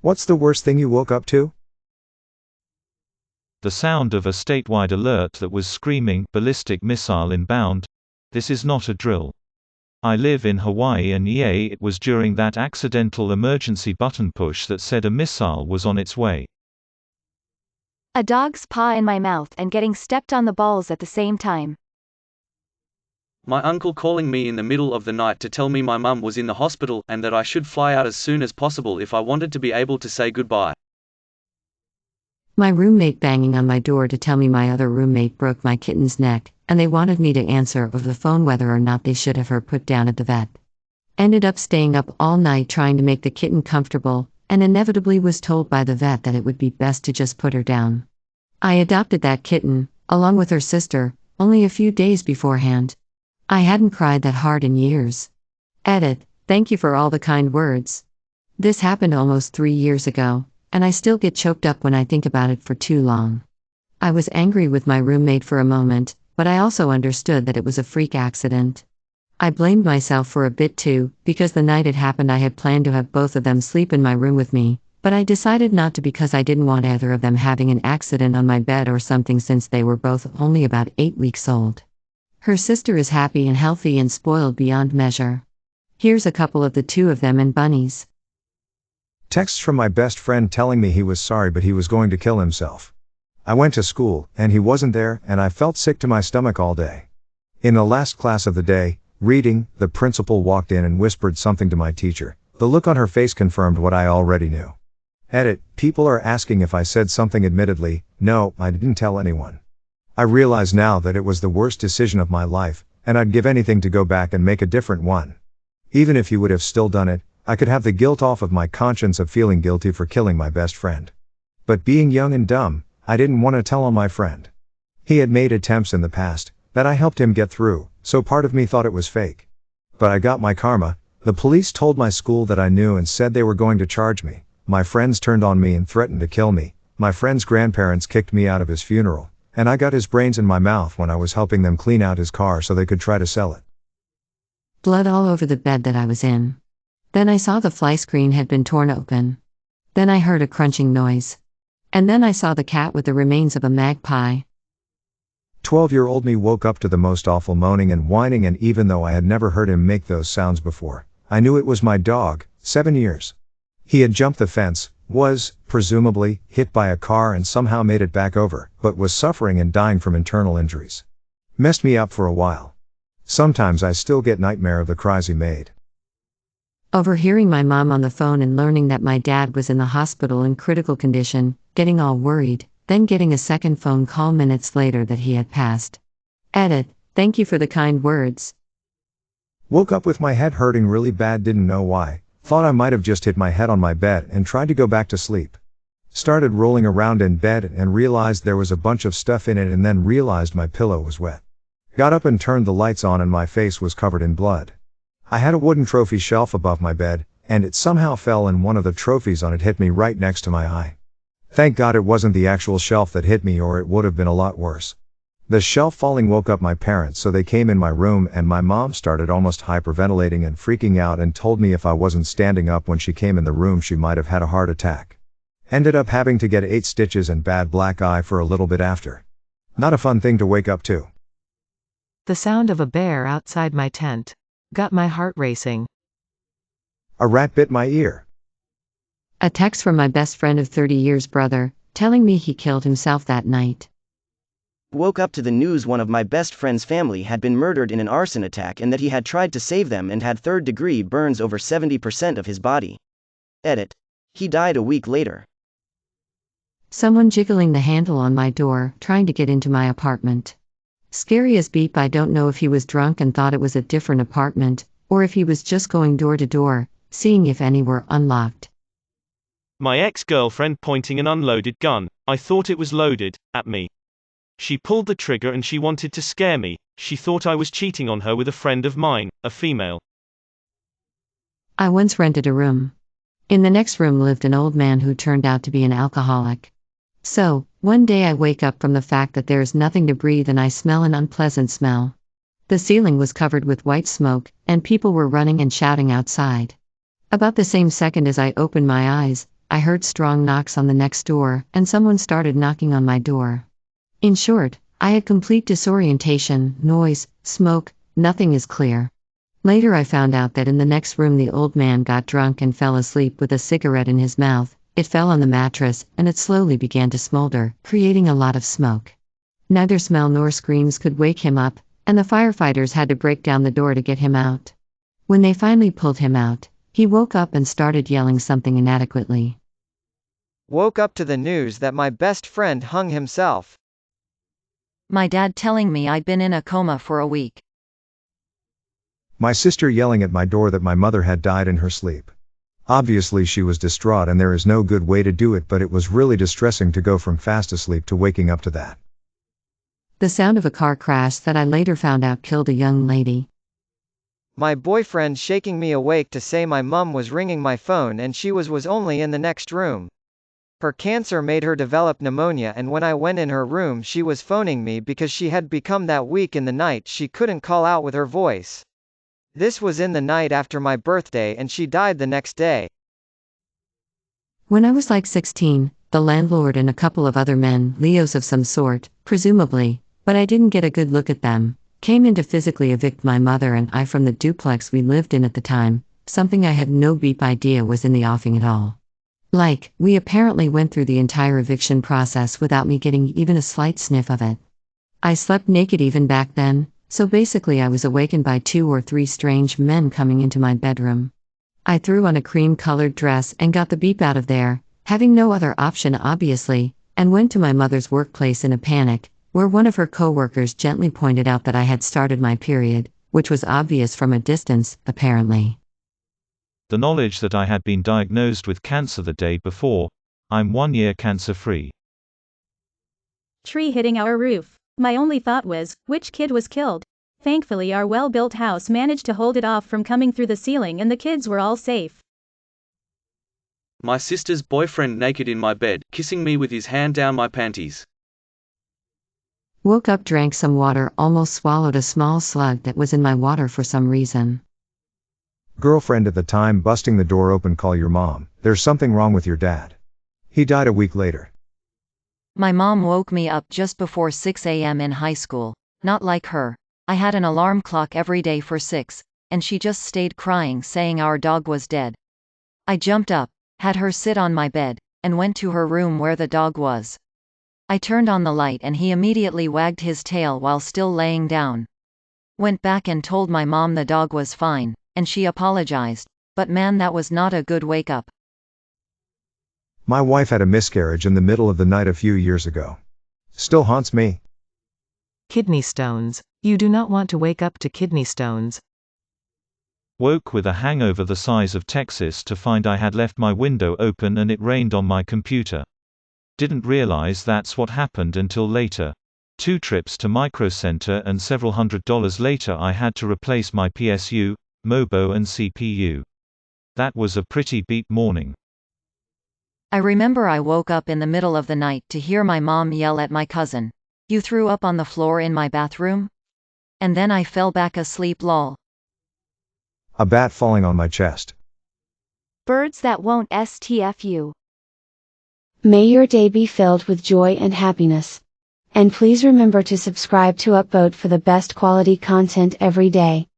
What's the worst thing you woke up to? The sound of a statewide alert that was screaming "ballistic missile inbound." This is not a drill. I live in Hawaii and it was during that accidental emergency button push that said a missile was on its way. A dog's paw in my mouth and getting stepped on the balls at the same time. My uncle calling me in the middle of the night to tell me my mum was in the hospital and that I should fly out as soon as possible if I wanted to be able to say goodbye. My roommate banging on my door to tell me my other roommate broke my kitten's neck, and they wanted me to answer over the phone whether or not they should have her put down at the vet. Ended up staying up all night trying to make the kitten comfortable, and inevitably was told by the vet that it would be best to just put her down. I adopted that kitten, along with her sister, only a few days beforehand. I hadn't cried that hard in years. Edit, thank you for all the kind words. This happened almost 3 years ago, and I still get choked up when I think about it for too long. I was angry with my roommate for a moment, but I also understood that it was a freak accident. I blamed myself for a bit too, because the night it happened I had planned to have both of them sleep in my room with me, but I decided not to because I didn't want either of them having an accident on my bed or something since they were both only about 8 weeks old. Her sister is happy and healthy and spoiled beyond measure. Here's a couple of the two of them and bunnies. Texts from my best friend telling me he was sorry but he was going to kill himself. I went to school, and he wasn't there, and I felt sick to my stomach all day. In the last class of the day, reading, the principal walked in and whispered something to my teacher. The look on her face confirmed what I already knew. Edit, people are asking if I said something. Admittedly, no, I didn't tell anyone. I realize now that it was the worst decision of my life, and I'd give anything to go back and make a different one. Even if he would have still done it, I could have the guilt off of my conscience of feeling guilty for killing my best friend. But being young and dumb, I didn't want to tell on my friend. He had made attempts in the past, that I helped him get through, so part of me thought it was fake. But I got my karma. The police told my school that I knew and said they were going to charge me. My friends turned on me and threatened to kill me. My friend's grandparents kicked me out of his funeral, and I got his brains in my mouth when I was helping them clean out his car so they could try to sell it. Blood all over the bed that I was in. Then I saw the fly screen had been torn open. Then I heard a crunching noise. And then I saw the cat with the remains of a magpie. 12-year-old me woke up to the most awful moaning and whining, and even though I had never heard him make those sounds before, I knew it was my dog, 7 years. He had jumped the fence, was, presumably, hit by a car and somehow made it back over, but was suffering and dying from internal injuries. Messed me up for a while. Sometimes I still get nightmare of the cries he made. Overhearing my mom on the phone and learning that my dad was in the hospital in critical condition, getting all worried, then getting a second phone call minutes later that he had passed. Edit, thank you for the kind words. Woke up with my head hurting really bad, didn't know why, thought I might have just hit my head on my bed and tried to go back to sleep. Started rolling around in bed and realized there was a bunch of stuff in it, and then realized my pillow was wet. Got up and turned the lights on and my face was covered in blood. I had a wooden trophy shelf above my bed, and it somehow fell and one of the trophies on it hit me right next to my eye. Thank God it wasn't the actual shelf that hit me, or it would have been a lot worse. The shelf falling woke up my parents, so they came in my room, and my mom started almost hyperventilating and freaking out and told me if I wasn't standing up when she came in the room she might have had a heart attack. Ended up having to get 8 stitches and bad black eye for a little bit after. Not a fun thing to wake up to. The sound of a bear outside my tent got my heart racing. A rat bit my ear. A text from my best friend of 30 years brother, telling me he killed himself that night. Woke up to the news one of my best friend's family had been murdered in an arson attack and that he had tried to save them and had third-degree burns over 70% of his body. Edit. He died a week later. Someone jiggling the handle on my door, trying to get into my apartment. Scary as beep. I don't know if he was drunk and thought it was a different apartment, or if he was just going door to door, seeing if any were unlocked. My ex-girlfriend pointing an unloaded gun, I thought it was loaded, at me. She pulled the trigger and she wanted to scare me. She thought I was cheating on her with a friend of mine, a female. I once rented a room. In the next room lived an old man who turned out to be an alcoholic. So, one day I wake up from the fact that there is nothing to breathe and I smell an unpleasant smell. The ceiling was covered with white smoke, and people were running and shouting outside. About the same second as I opened my eyes, I heard strong knocks on the next door, and someone started knocking on my door. In short, I had complete disorientation, noise, smoke, nothing is clear. Later I found out that in the next room the old man got drunk and fell asleep with a cigarette in his mouth. It fell on the mattress, and it slowly began to smolder, creating a lot of smoke. Neither smell nor screams could wake him up, and the firefighters had to break down the door to get him out. When they finally pulled him out, he woke up and started yelling something inadequately. Woke up to the news that my best friend hung himself. My dad telling me I'd been in a coma for a week. My sister yelling at my door that my mother had died in her sleep. Obviously she was distraught and there is no good way to do it, but it was really distressing to go from fast asleep to waking up to that. The sound of a car crash that I later found out killed a young lady. My boyfriend shaking me awake to say my mum was ringing my phone and she was only in the next room. Her cancer made her develop pneumonia, and when I went in her room she was phoning me because she had become that weak in the night she couldn't call out with her voice. This was in the night after my birthday and she died the next day. When I was like 16, the landlord and a couple of other men, Leos of some sort, presumably, but I didn't get a good look at them, came in to physically evict my mother and I from the duplex we lived in at the time. Something I had no beep idea was in the offing at all. Like, we apparently went through the entire eviction process without me getting even a slight sniff of it. I slept naked even back then, so basically I was awakened by 2 or 3 strange men coming into my bedroom. I threw on a cream-colored dress and got the beep out of there, having no other option obviously, and went to my mother's workplace in a panic, where one of her co-workers gently pointed out that I had started my period, which was obvious from a distance, apparently. The knowledge that I had been diagnosed with cancer the day before. I'm 1 year cancer-free. Tree hitting our roof. My only thought was, which kid was killed? Thankfully our well-built house managed to hold it off from coming through the ceiling and the kids were all safe. My sister's boyfriend naked in my bed, kissing me with his hand down my panties. Woke up, drank some water, almost swallowed a small slug that was in my water for some reason. Girlfriend at the time busting the door open, call your mom, there's something wrong with your dad. He died a week later. My mom woke me up just before 6 a.m. in high school. Not like her. I had an alarm clock every day for 6, and she just stayed crying saying our dog was dead. I jumped up, had her sit on my bed, and went to her room where the dog was. I turned on the light and he immediately wagged his tail while still laying down. Went back and told my mom the dog was fine, and she apologized, but man, that was not a good wake up. My wife had a miscarriage in the middle of the night a few years ago. Still haunts me. Kidney stones. You do not want to wake up to kidney stones. Woke with a hangover the size of Texas to find I had left my window open and it rained on my computer. Didn't realize that's what happened until later. 2 trips to Micro Center and several $100s later I had to replace my PSU, MOBO and CPU. That was a pretty beat morning. I remember I woke up in the middle of the night to hear my mom yell at my cousin, "You threw up on the floor in my bathroom?" And then I fell back asleep lol. A bat falling on my chest. Birds that won't STFU. May your day be filled with joy and happiness. And please remember to subscribe to Upvote for the best quality content every day.